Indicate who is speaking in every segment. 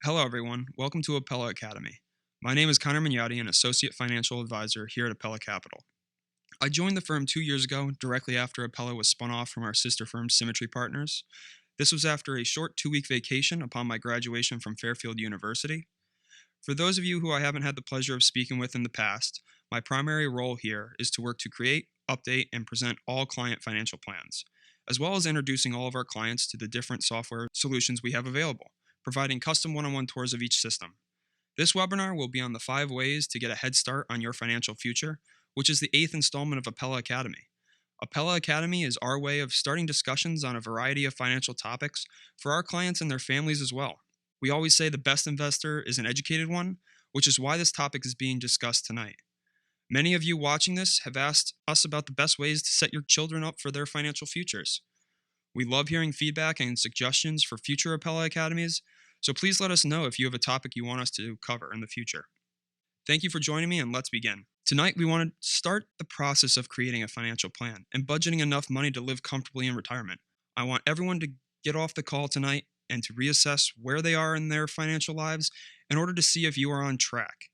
Speaker 1: Hello, everyone. Welcome to Apella Academy. My name is Connor Maniatty, an Associate Financial Advisor here at Apella Capital. I joined the firm 2 years ago, directly after Apella was spun off from our sister firm, Symmetry Partners. This was after a short 2-week vacation upon my graduation from Fairfield University. For those of you who I haven't had the pleasure of speaking with in the past, my primary role here is to work to create, update, and present all client financial plans, as well as introducing all of our clients to the different software solutions we have available, providing custom one-on-one tours of each system. This webinar will be on the 5 ways to get a head start on your financial future, which is the 8th installment of Apella Academy. Apella Academy is our way of starting discussions on a variety of financial topics for our clients and their families as well. We always say the best investor is an educated one, which is why this topic is being discussed tonight. Many of you watching this have asked us about the best ways to set your children up for their financial futures. We love hearing feedback and suggestions for future Apella Academies, so please let us know if you have a topic you want us to cover in the future. Thank you for joining me, and let's begin. Tonight, we want to start the process of creating a financial plan and budgeting enough money to live comfortably in retirement. I want everyone to get off the call tonight and to reassess where they are in their financial lives in order to see if you are on track.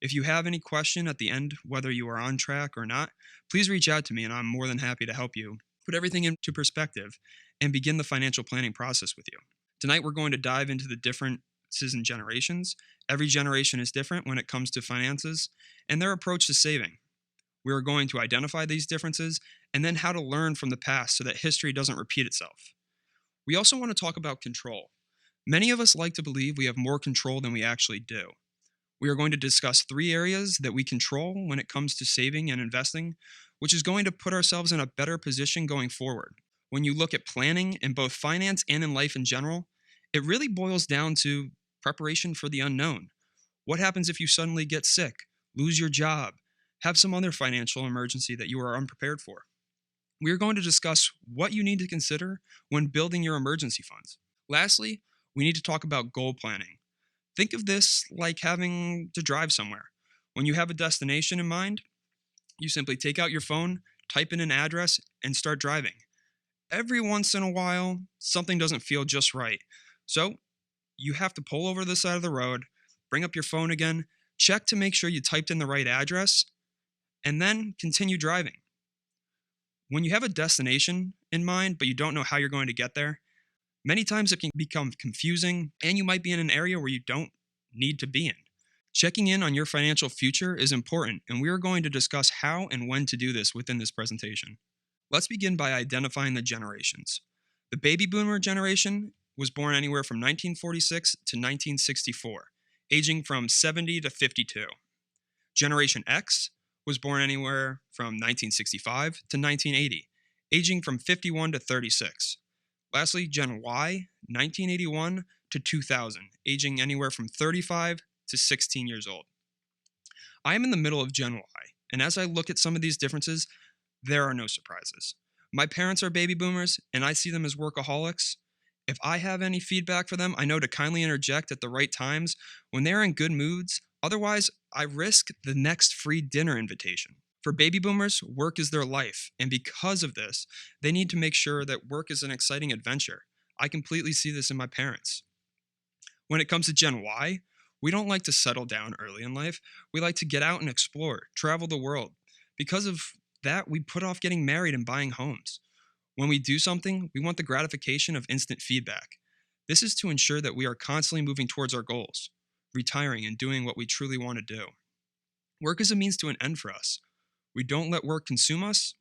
Speaker 1: If you have any question at the end, whether you are on track or not, please reach out to me, and I'm more than happy to help you put everything into perspective and begin the financial planning process with you. Tonight, we're going to dive into the differences in generations. Every generation is different when it comes to finances and their approach to saving. We are going to identify these differences and then how to learn from the past so that history doesn't repeat itself. We also want to talk about control. Many of us like to believe we have more control than we actually do. We are going to discuss 3 areas that we control when it comes to saving and investing, which is going to put ourselves in a better position going forward. When you look at planning in both finance and in life in general, it really boils down to preparation for the unknown. What happens if you suddenly get sick, lose your job, have some other financial emergency that you are unprepared for? We are going to discuss what you need to consider when building your emergency funds. Lastly, we need to talk about goal planning. Think of this like having to drive somewhere. When you have a destination in mind, you simply take out your phone, type in an address, and start driving. Every once in a while, something doesn't feel just right. So you have to pull over to the side of the road, bring up your phone again, check to make sure you typed in the right address, and then continue driving. When you have a destination in mind, but you don't know how you're going to get there, many times it can become confusing, and you might be in an area where you don't need to be in. Checking in on your financial future is important, and we are going to discuss how and when to do this within this presentation. Let's begin by identifying the generations. The baby boomer generation was born anywhere from 1946 to 1964, aging from 70 to 52. Generation X was born anywhere from 1965 to 1980, aging from 51 to 36. Lastly, Gen Y, 1981 to 2000, aging anywhere from 35 to 16 years old. I am in the middle of Gen Y, and as I look at some of these differences, there are no surprises. My parents are baby boomers, and I see them as workaholics. If I have any feedback for them, I know to kindly interject at the right times when they're in good moods. Otherwise, I risk the next free dinner invitation. For baby boomers, work is their life, and because of this, they need to make sure that work is an exciting adventure. I completely see this in my parents. When it comes to Gen Y, we don't like to settle down early in life. We like to get out and explore, travel the world. Because of that, we put off getting married and buying homes. When we do something, we want the gratification of instant feedback. This is to ensure that we are constantly moving towards our goals, retiring and doing what we truly want to do. Work is a means to an end for us. We don't let work consume us.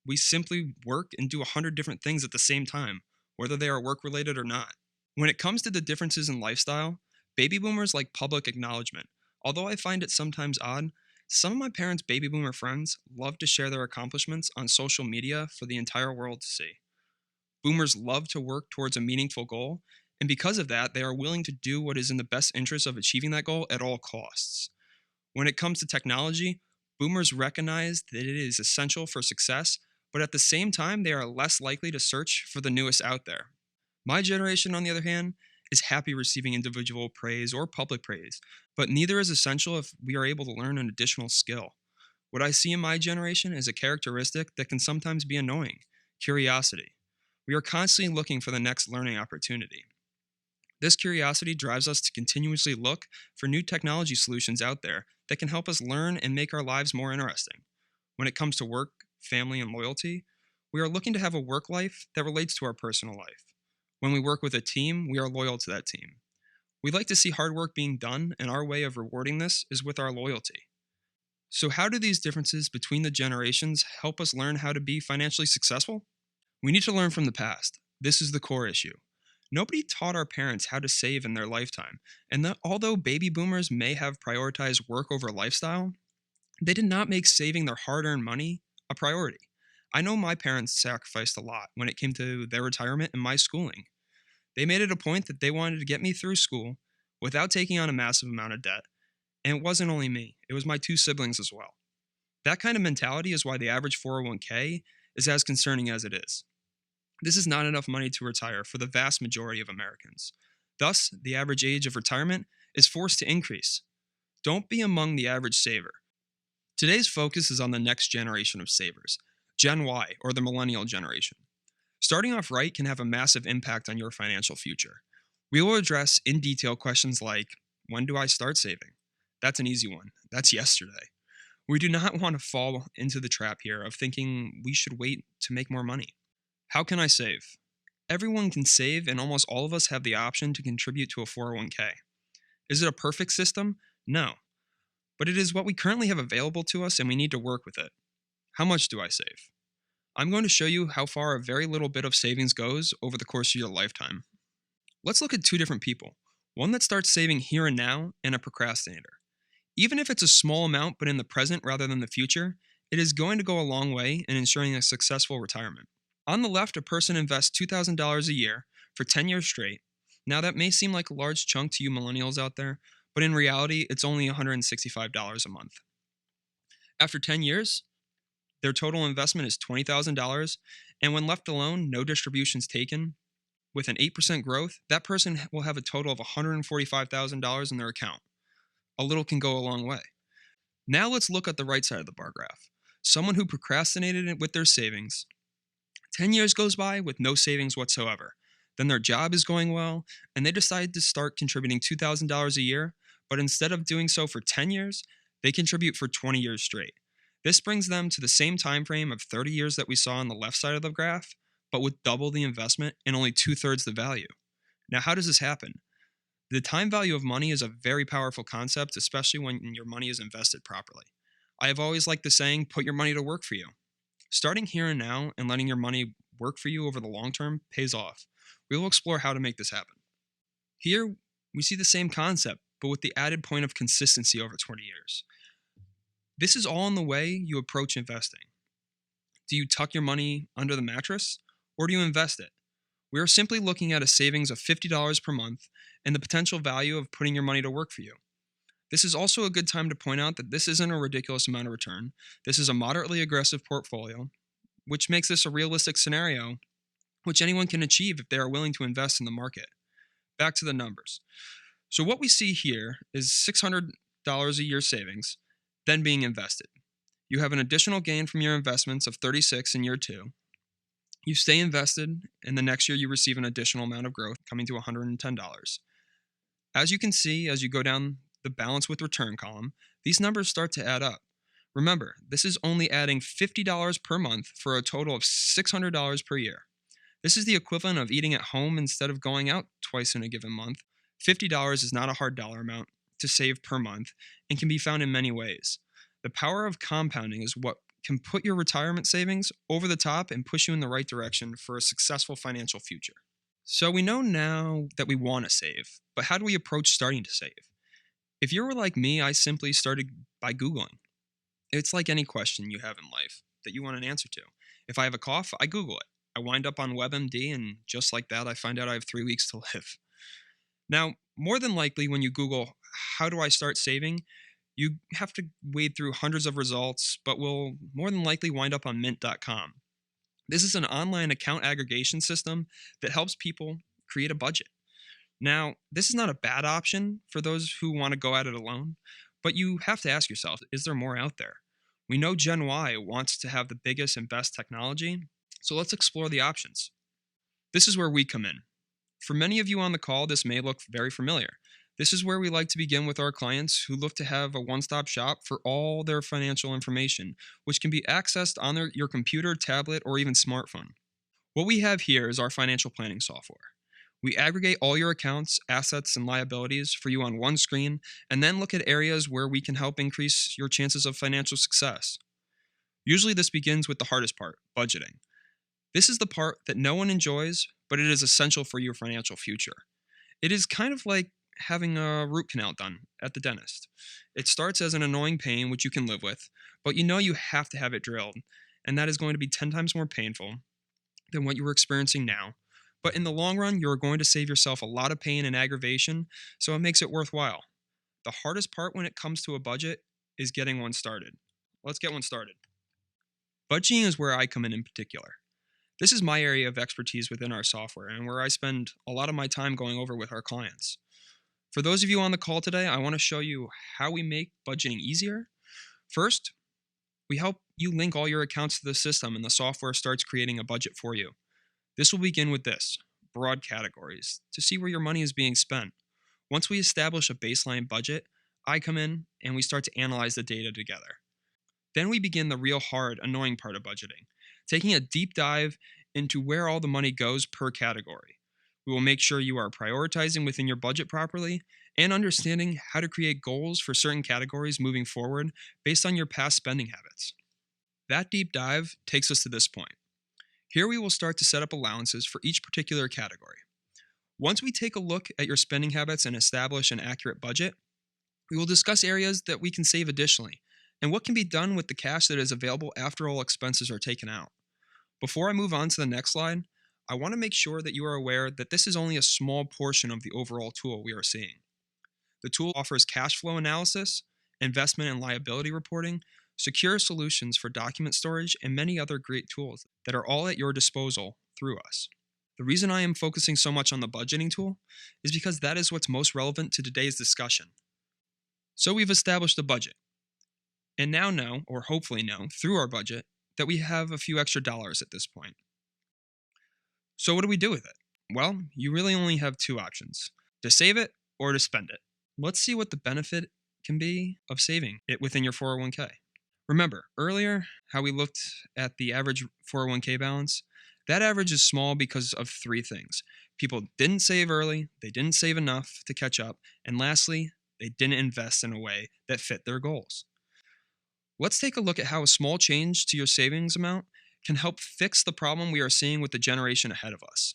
Speaker 1: We simply work and do 100 different things at the same time, whether they are work-related or not. When it comes to the differences in lifestyle, baby boomers like public acknowledgement. Although I find it sometimes odd, some of my parents' baby boomer friends love to share their accomplishments on social media for the entire world to see. Boomers love to work towards a meaningful goal, and because of that, they are willing to do what is in the best interest of achieving that goal at all costs. When it comes to technology, boomers recognize that it is essential for success, but at the same time, they are less likely to search for the newest out there. My generation, on the other hand, is happy receiving individual praise or public praise, but neither is essential if we are able to learn an additional skill. What I see in my generation is a characteristic that can sometimes be annoying: curiosity. We are constantly looking for the next learning opportunity. This curiosity drives us to continuously look for new technology solutions out there that can help us learn and make our lives more interesting. When it comes to work, family, and loyalty, we are looking to have a work life that relates to our personal life. When we work with a team, we are loyal to that team. We like to see hard work being done, and our way of rewarding this is with our loyalty. So, how do these differences between the generations help us learn how to be financially successful? We need to learn from the past. This is the core issue. Nobody taught our parents how to save in their lifetime, and that although baby boomers may have prioritized work over lifestyle, they did not make saving their hard earned money a priority. I know my parents sacrificed a lot when it came to their retirement and my schooling. They made it a point that they wanted to get me through school without taking on a massive amount of debt. And it wasn't only me, it was my two siblings as well. That kind of mentality is why the average 401k is as concerning as it is. This is not enough money to retire for the vast majority of Americans. Thus, the average age of retirement is forced to increase. Don't be among the average saver. Today's focus is on the next generation of savers, Gen Y, or the millennial generation. Starting off right can have a massive impact on your financial future. We will address in detail questions like, when do I start saving? That's an easy one. That's yesterday. We do not want to fall into the trap here of thinking we should wait to make more money. How can I save? Everyone can save, and almost all of us have the option to contribute to a 401k. Is it a perfect system? No. But it is what we currently have available to us, and we need to work with it. How much do I save? I'm going to show you how far a very little bit of savings goes over the course of your lifetime. Let's look at two different people, one that starts saving here and now, and a procrastinator. Even if it's a small amount but in the present rather than the future, it is going to go a long way in ensuring a successful retirement. On the left, a person invests $2,000 a year for 10 years straight. Now that may seem like a large chunk to you millennials out there, but in reality, it's only $165 a month. After 10 years, their total investment is $20,000, and when left alone, no distributions taken, with an 8% growth, that person will have a total of $145,000 in their account. A little can go a long way. Now let's look at the right side of the bar graph. Someone who procrastinated with their savings. 10 years goes by with no savings whatsoever. Then their job is going well, and they decide to start contributing $2,000 a year, but instead of doing so for 10 years, they contribute for 20 years straight. This brings them to the same time frame of 30 years that we saw on the left side of the graph, but with double the investment and only 2/3 the value. Now, how does this happen? The time value of money is a very powerful concept, especially when your money is invested properly. I have always liked the saying, put your money to work for you. Starting here and now and letting your money work for you over the long term pays off. We will explore how to make this happen. Here, we see the same concept, but with the added point of consistency over 20 years. This is all in the way you approach investing. Do you tuck your money under the mattress, or do you invest it? We are simply looking at a savings of $50 per month and the potential value of putting your money to work for you. This is also a good time to point out that this isn't a ridiculous amount of return. This is a moderately aggressive portfolio, which makes this a realistic scenario which anyone can achieve if they are willing to invest in the market. Back to the numbers. So what we see here is $600 a year savings, then being invested. You have an additional gain from your investments of $36 in year 2. You stay invested, and the next year you receive an additional amount of growth coming to $110. As you can see, as you go down the balance with return column, these numbers start to add up. Remember, this is only adding $50 per month for a total of $600 per year. This is the equivalent of eating at home instead of going out twice in a given month. $50 is not a hard dollar amount to save per month and can be found in many ways. The power of compounding is what can put your retirement savings over the top and push you in the right direction for a successful financial future. So we know now that we want to save, but how do we approach starting to save? If you were like me, I simply started by Googling. It's like any question you have in life that you want an answer to. If I have a cough, I Google it. I wind up on WebMD, and just like that, I find out I have 3 weeks to live. Now, more than likely, when you Google, how do I start saving, you have to wade through hundreds of results, but will more than likely wind up on mint.com. This is an online account aggregation system that helps people create a budget. Now, this is not a bad option for those who want to go at it alone, but you have to ask yourself, is there more out there? We know Gen Y wants to have the biggest and best technology, so let's explore the options. This is where we come in. For many of you on the call, this may look very familiar. This is where we like to begin with our clients who look to have a one-stop shop for all their financial information, which can be accessed on your computer, tablet, or even smartphone. What we have here is our financial planning software. We aggregate all your accounts, assets, and liabilities for you on one screen, and then look at areas where we can help increase your chances of financial success. Usually this begins with the hardest part, budgeting. This is the part that no one enjoys, but it is essential for your financial future. It is kind of like having a root canal done at the dentist. It starts as an annoying pain, which you can live with, but you know you have to have it drilled, and that is going to be 10 times more painful than what you are experiencing now. But in the long run, you are going to save yourself a lot of pain and aggravation, so it makes it worthwhile. The hardest part when it comes to a budget is getting one started. Let's get one started. Budgeting is where I come in particular. This is my area of expertise within our software and where I spend a lot of my time going over with our clients. For those of you on the call today, I want to show you how we make budgeting easier. First, we help you link all your accounts to the system and the software starts creating a budget for you. This will begin with this, broad categories, to see where your money is being spent. Once we establish a baseline budget, I come in and we start to analyze the data together. Then we begin the real hard, annoying part of budgeting, taking a deep dive into where all the money goes per category. We will make sure you are prioritizing within your budget properly and understanding how to create goals for certain categories moving forward based on your past spending habits. That deep dive takes us to this point. Here we will start to set up allowances for each particular category. Once we take a look at your spending habits and establish an accurate budget, we will discuss areas that we can save additionally and what can be done with the cash that is available after all expenses are taken out. Before I move on to the next slide, I want to make sure that you are aware that this is only a small portion of the overall tool we are seeing. The tool offers cash flow analysis, investment and liability reporting, secure solutions for document storage, and many other great tools that are all at your disposal through us. The reason I am focusing so much on the budgeting tool is because that is what's most relevant to today's discussion. So we've established a budget, and now know, or hopefully know, through our budget, that we have a few extra dollars at this point. So what do we do with it? Well, you really only have two options, to save it or to spend it. Let's see what the benefit can be of saving it within your 401k. Remember, earlier, how we looked at the average 401k balance? That average is small because of three things. People didn't save early, they didn't save enough to catch up, and lastly, they didn't invest in a way that fit their goals. Let's take a look at how a small change to your savings amount can help fix the problem we are seeing with the generation ahead of us.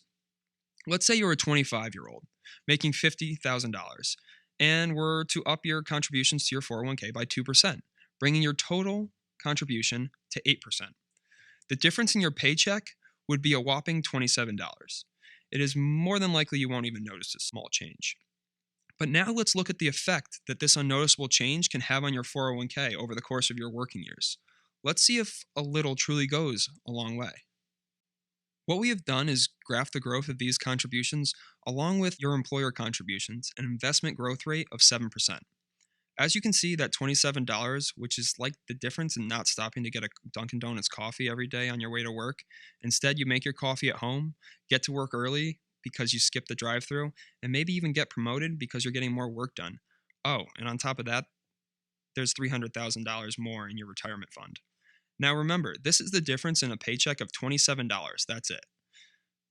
Speaker 1: Let's say you're a 25-year-old making $50,000 and were to up your contributions to your 401k by 2%, bringing your total contribution to 8%. The difference in your paycheck would be a whopping $27. It is more than likely you won't even notice a small change. But now let's look at the effect that this unnoticeable change can have on your 401k over the course of your working years. Let's see if a little truly goes a long way. What we have done is graph the growth of these contributions along with your employer contributions, an investment growth rate of 7%. As you can see, that $27, which is like the difference in not stopping to get a Dunkin' Donuts coffee every day on your way to work. Instead, you make your coffee at home, get to work early because you skip the drive-thru, and maybe even get promoted because you're getting more work done. Oh, and on top of that, there's $300,000 more in your retirement fund. Now remember, this is the difference in a paycheck of $27. That's it.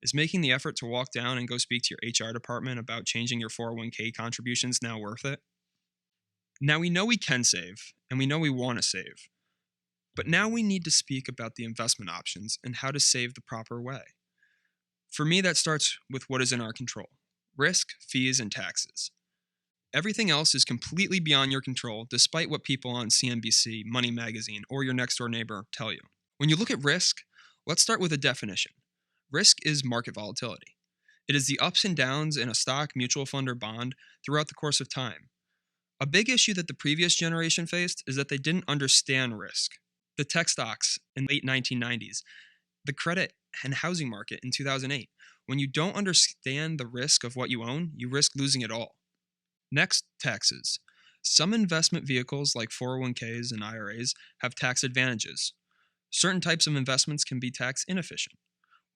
Speaker 1: Is making the effort to walk down and go speak to your HR department about changing your 401k contributions now worth it? Now we know we can save, and we know we want to save. But now we need to speak about the investment options and how to save the proper way. For me, that starts with what is in our control: risk, fees, and taxes. Everything else is completely beyond your control, despite what people on CNBC, Money Magazine, or your next door neighbor tell you. When you look at risk, let's start with a definition. Risk is market volatility. It is the ups and downs in a stock, mutual fund, or bond throughout the course of time. A big issue that the previous generation faced is that they didn't understand risk. The tech stocks in the late 1990s, the credit and housing market in 2008. When you don't understand the risk of what you own, you risk losing it all. Next, taxes. Some investment vehicles like 401ks and IRAs have tax advantages. Certain types of investments can be tax inefficient.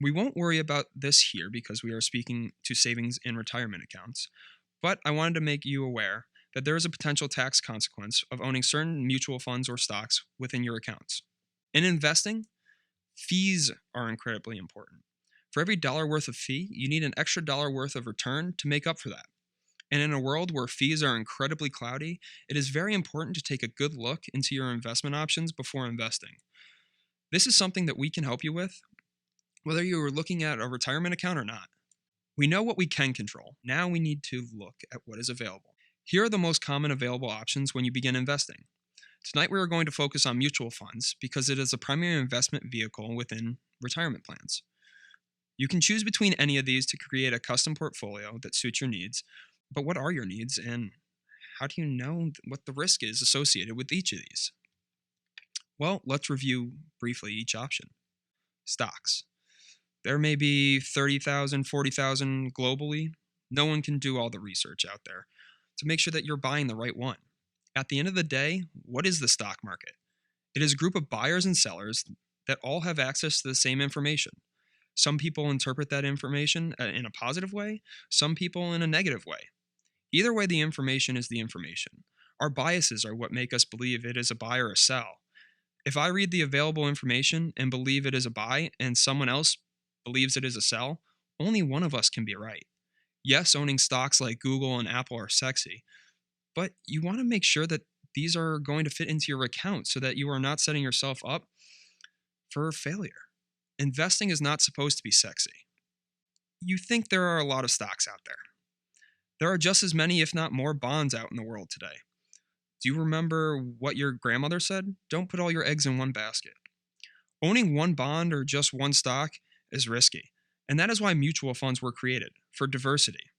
Speaker 1: We won't worry about this here because we are speaking to savings and retirement accounts, but I wanted to make you aware that there is a potential tax consequence of owning certain mutual funds or stocks within your accounts. In investing, fees are incredibly important. For every dollar worth of fee, you need an extra dollar worth of return to make up for that. And in a world where fees are incredibly cloudy, it is very important to take a good look into your investment options before investing. This is something that we can help you with, whether you are looking at a retirement account or not. We know what we can control. Now we need to look at what is available. Here are the most common available options when you begin investing. Tonight we are going to focus on mutual funds because it is a primary investment vehicle within retirement plans. You can choose between any of these to create a custom portfolio that suits your needs, but what are your needs and how do you know what the risk is associated with each of these? Well, let's review briefly each option. Stocks. There may be 30,000, 40,000 globally. No one can do all the research out there to make sure that you're buying the right one. At the end of the day, what is the stock market? It is a group of buyers and sellers that all have access to the same information. Some people interpret that information in a positive way, some people in a negative way. Either way, the information is the information. Our biases are what make us believe it is a buy or a sell. If I read the available information and believe it is a buy and someone else believes it is a sell, only one of us can be right. Yes, owning stocks like Google and Apple are sexy, but you want to make sure that these are going to fit into your account so that you are not setting yourself up for failure. Investing is not supposed to be sexy. You think there are a lot of stocks out there. There are just as many, if not more, bonds out in the world today. Do you remember what your grandmother said? Don't put all your eggs in one basket. Owning one bond or just one stock is risky, and that is why mutual funds were created, for diversity.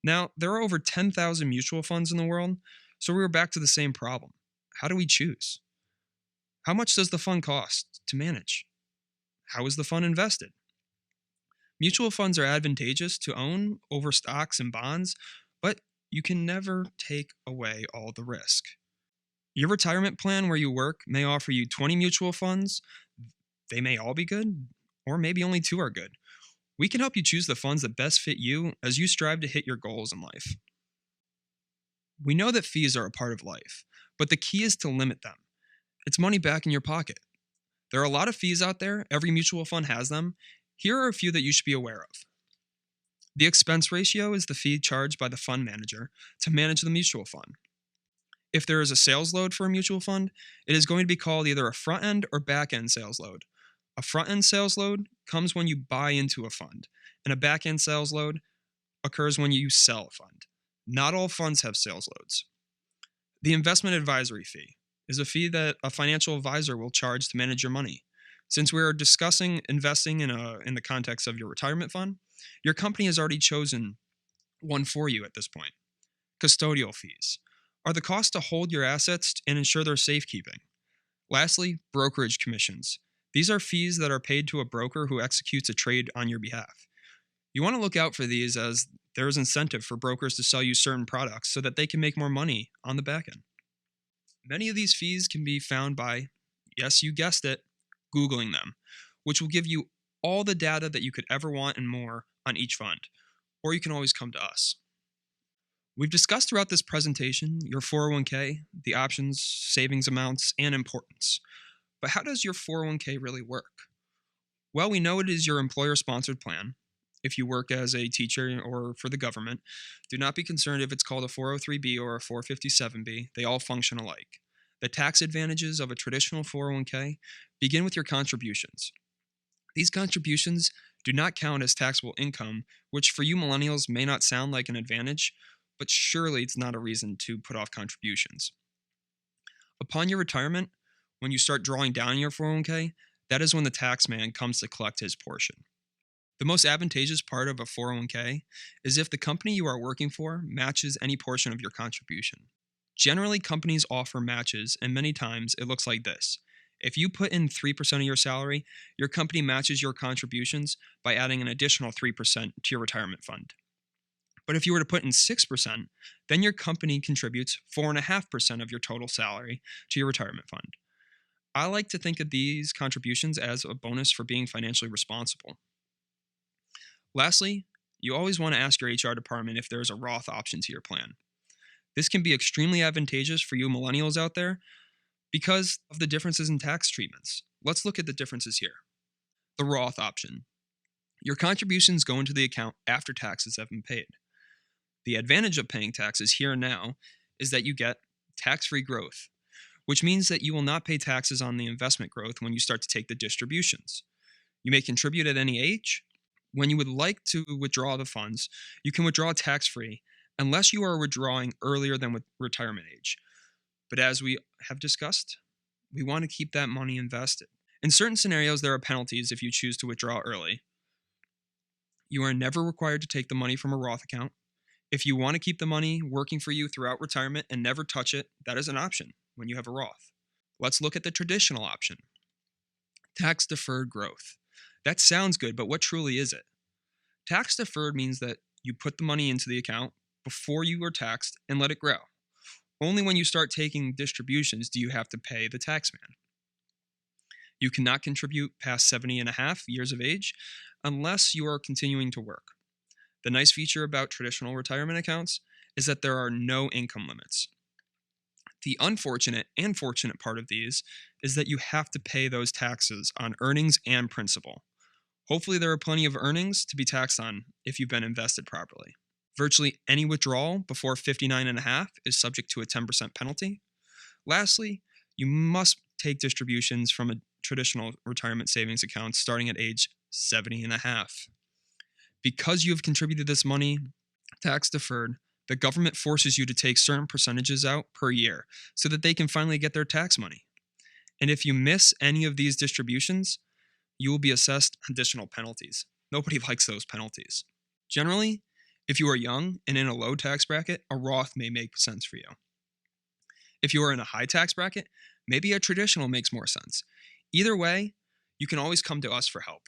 Speaker 1: Now, there are over 10,000 mutual funds in the world, so we are back to the same problem. How do we choose? How much does the fund cost to manage? How is the fund invested? Mutual funds are advantageous to own over stocks and bonds, but you can never take away all the risk. Your retirement plan where you work may offer you 20 mutual funds. They may all be good, or maybe only 2 are good. We can help you choose the funds that best fit you as you strive to hit your goals in life. We know that fees are a part of life, but the key is to limit them. It's money back in your pocket. There are a lot of fees out there. Every mutual fund has them. Here are a few that you should be aware of. The expense ratio is the fee charged by the fund manager to manage the mutual fund. If there is a sales load for a mutual fund, it is going to be called either a front-end or back-end sales load. A front-end sales load comes when you buy into a fund, and a back-end sales load occurs when you sell a fund. Not all funds have sales loads. The investment advisory fee is a fee that a financial advisor will charge to manage your money. Since we are discussing investing in the context of your retirement fund, your company has already chosen one for you at this point. Custodial fees are the cost to hold your assets and ensure their safekeeping. Lastly, brokerage commissions. These are fees that are paid to a broker who executes a trade on your behalf. You want to look out for these as there is incentive for brokers to sell you certain products so that they can make more money on the back end. Many of these fees can be found by, yes, you guessed it, Googling them, which will give you all the data that you could ever want and more on each fund, or you can always come to us. We've discussed throughout this presentation your 401k, the options, savings amounts, and importance. But how does your 401k really work? Well, we know it is your employer-sponsored plan. If you work as a teacher or for the government, do not be concerned if it's called a 403b or a 457b. They all function alike. The tax advantages of a traditional 401k begin with your contributions. These contributions do not count as taxable income, which for you millennials may not sound like an advantage, but surely it's not a reason to put off contributions. Upon your retirement, when you start drawing down your 401k, that is when the tax man comes to collect his portion. The most advantageous part of a 401k is if the company you are working for matches any portion of your contribution. Generally, companies offer matches, and many times it looks like this. If you put in 3% of your salary, your company matches your contributions by adding an additional 3% to your retirement fund. But if you were to put in 6%, then your company contributes 4.5% of your total salary to your retirement fund. I like to think of these contributions as a bonus for being financially responsible. Lastly, you always want to ask your HR department if there is a Roth option to your plan. This can be extremely advantageous for you millennials out there because of the differences in tax treatments. Let's look at the differences here. The Roth option. Your contributions go into the account after taxes have been paid. The advantage of paying taxes here and now is that you get tax-free growth, which means that you will not pay taxes on the investment growth when you start to take the distributions. You may contribute at any age. When you would like to withdraw the funds, you can withdraw tax-free unless you are withdrawing earlier than with retirement age. But as we have discussed, we want to keep that money invested. In certain scenarios, there are penalties if you choose to withdraw early. You are never required to take the money from a Roth account. If you want to keep the money working for you throughout retirement and never touch it, that is an option when you have a Roth. Let's look at the traditional option. Tax-deferred growth. That sounds good, but what truly is it? Tax-deferred means that you put the money into the account before you are taxed and let it grow. Only when you start taking distributions do you have to pay the tax man. You cannot contribute past 70 and a half years of age unless you are continuing to work. The nice feature about traditional retirement accounts is that there are no income limits. The unfortunate and fortunate part of these is that you have to pay those taxes on earnings and principal. Hopefully there are plenty of earnings to be taxed on if you've been invested properly. Virtually any withdrawal before 59 and a half is subject to a 10% penalty. Lastly, you must take distributions from a traditional retirement savings account starting at age 70 and a half. Because you have contributed this money, tax deferred, the government forces you to take certain percentages out per year so that they can finally get their tax money. And if you miss any of these distributions, you will be assessed additional penalties. Nobody likes those penalties. Generally, if you are young and in a low tax bracket, a Roth may make sense for you. If you are in a high tax bracket, maybe a traditional makes more sense. Either way, you can always come to us for help.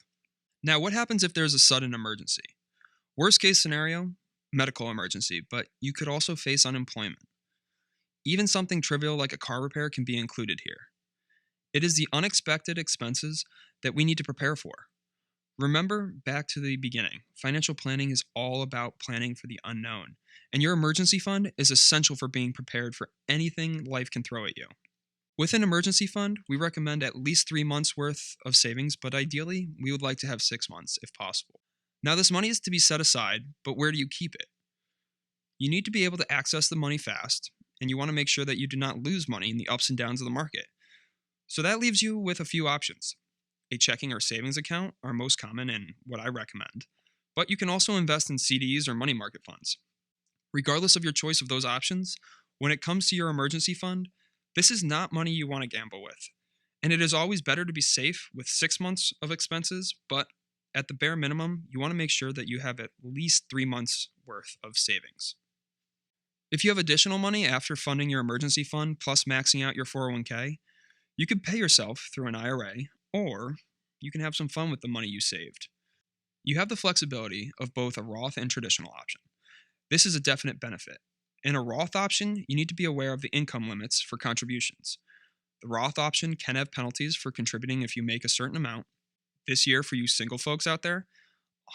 Speaker 1: Now, what happens if there's a sudden emergency? Worst case scenario, medical emergency, but you could also face unemployment. Even something trivial like a car repair can be included here. It is the unexpected expenses that we need to prepare for. Remember back to the beginning, financial planning is all about planning for the unknown, and your emergency fund is essential for being prepared for anything life can throw at you. With an emergency fund, we recommend at least 3 months worth of savings, but ideally, we would like to have 6 months if possible. Now, this money is to be set aside, but where do you keep it? You need to be able to access the money fast, and you want to make sure that you do not lose money in the ups and downs of the market. So that leaves you with a few options. A checking or savings account are most common and what I recommend, but you can also invest in CDs or money market funds. Regardless of your choice of those options, when it comes to your emergency fund, this is not money you want to gamble with. And it is always better to be safe with 6 months of expenses, but at the bare minimum, you want to make sure that you have at least 3 months worth of savings. If you have additional money after funding your emergency fund plus maxing out your 401k, you can pay yourself through an IRA, or you can have some fun with the money you saved. You have the flexibility of both a Roth and traditional option. This is a definite benefit. In a Roth option, you need to be aware of the income limits for contributions. The Roth option can have penalties for contributing if you make a certain amount. This year, for you single folks out there,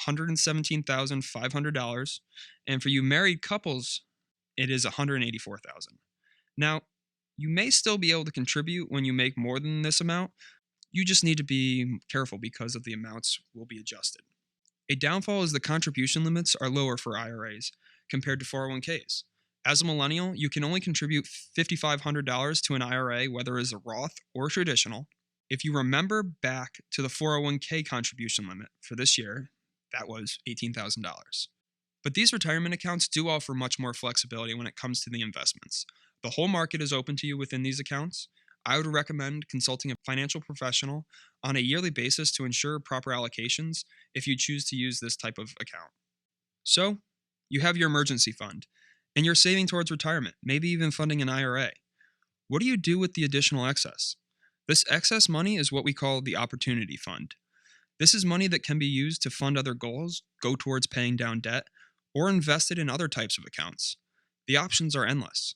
Speaker 1: $117,500, and for you married couples, it is $184,000. Now, you may still be able to contribute when you make more than this amount. You just need to be careful because of the amounts will be adjusted. A downfall is the contribution limits are lower for IRAs compared to 401ks. As a millennial, you can only contribute $5,500 to an IRA, whether it's a Roth or traditional. If you remember back to the 401k contribution limit for this year, that was $18,000. But these retirement accounts do offer much more flexibility when it comes to the investments. The whole market is open to you within these accounts. I would recommend consulting a financial professional on a yearly basis to ensure proper allocations if you choose to use this type of account. So, you have your emergency fund, and you're saving towards retirement, maybe even funding an IRA. What do you do with the additional excess? This excess money is what we call the opportunity fund. This is money that can be used to fund other goals, go towards paying down debt, or invested in other types of accounts. The options are endless.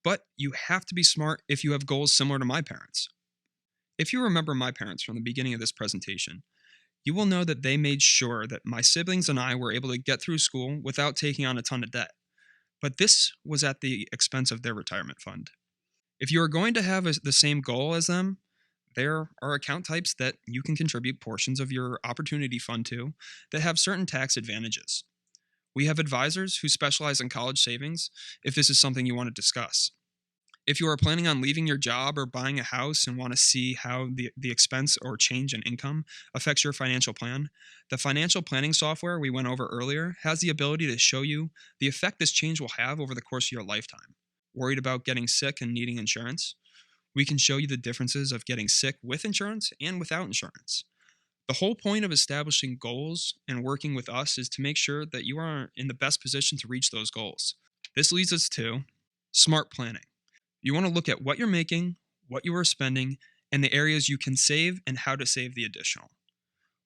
Speaker 1: But you have to be smart if you have goals similar to my parents. If you remember my parents from the beginning of this presentation, You will know that they made sure that my siblings and I were able to get through school without taking on a ton of debt. But this was at the expense of their retirement fund. If you are going to have the same goal as them, there are account types that you can contribute portions of your opportunity fund to that have certain tax advantages. We have advisors who specialize in college savings if this is something you want to discuss. If you are planning on leaving your job or buying a house and want to see how the expense or change in income affects your financial plan, the financial planning software we went over earlier has the ability to show you the effect this change will have over the course of your lifetime. Worried about getting sick and needing insurance? We can show you the differences of getting sick with insurance and without insurance. The whole point of establishing goals and working with us is to make sure that you are in the best position to reach those goals. This leads us to smart planning. You want to look at what you're making, what you are spending, and the areas you can save and how to save the additional.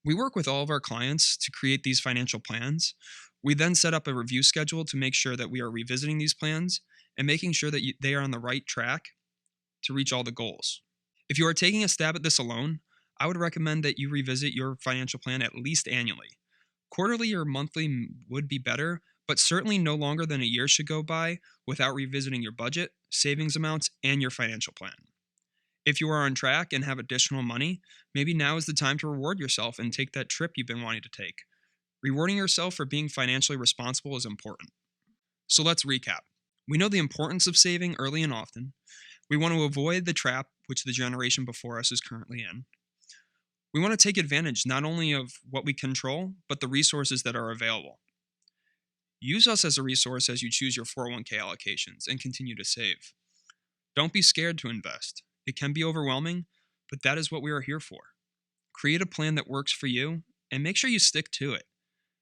Speaker 1: We work with all of our clients to create these financial plans. We then set up a review schedule to make sure that we are revisiting these plans and making sure that they are on the right track to reach all the goals. If you are taking a stab at this alone, I would recommend that you revisit your financial plan at least annually. Quarterly or monthly would be better, but certainly no longer than a year should go by without revisiting your budget, savings amounts, and your financial plan. If you are on track and have additional money, maybe now is the time to reward yourself and take that trip you've been wanting to take. Rewarding yourself for being financially responsible is important. So let's recap. We know the importance of saving early and often. We want to avoid the trap which the generation before us is currently in. We want to take advantage not only of what we control, but the resources that are available. Use us as a resource as you choose your 401k allocations and continue to save. Don't be scared to invest. It can be overwhelming, but that is what we are here for. Create a plan that works for you and make sure you stick to it.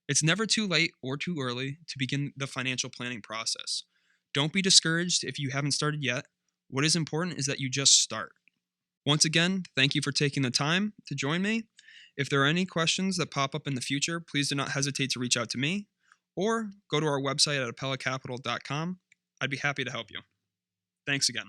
Speaker 1: It's never too late or too early to begin the financial planning process. Don't be discouraged if you haven't started yet. What is important is that you just start. Once again, thank you for taking the time to join me. If there are any questions that pop up in the future, please do not hesitate to reach out to me or go to our website at apellacapital.com. I'd be happy to help you. Thanks again.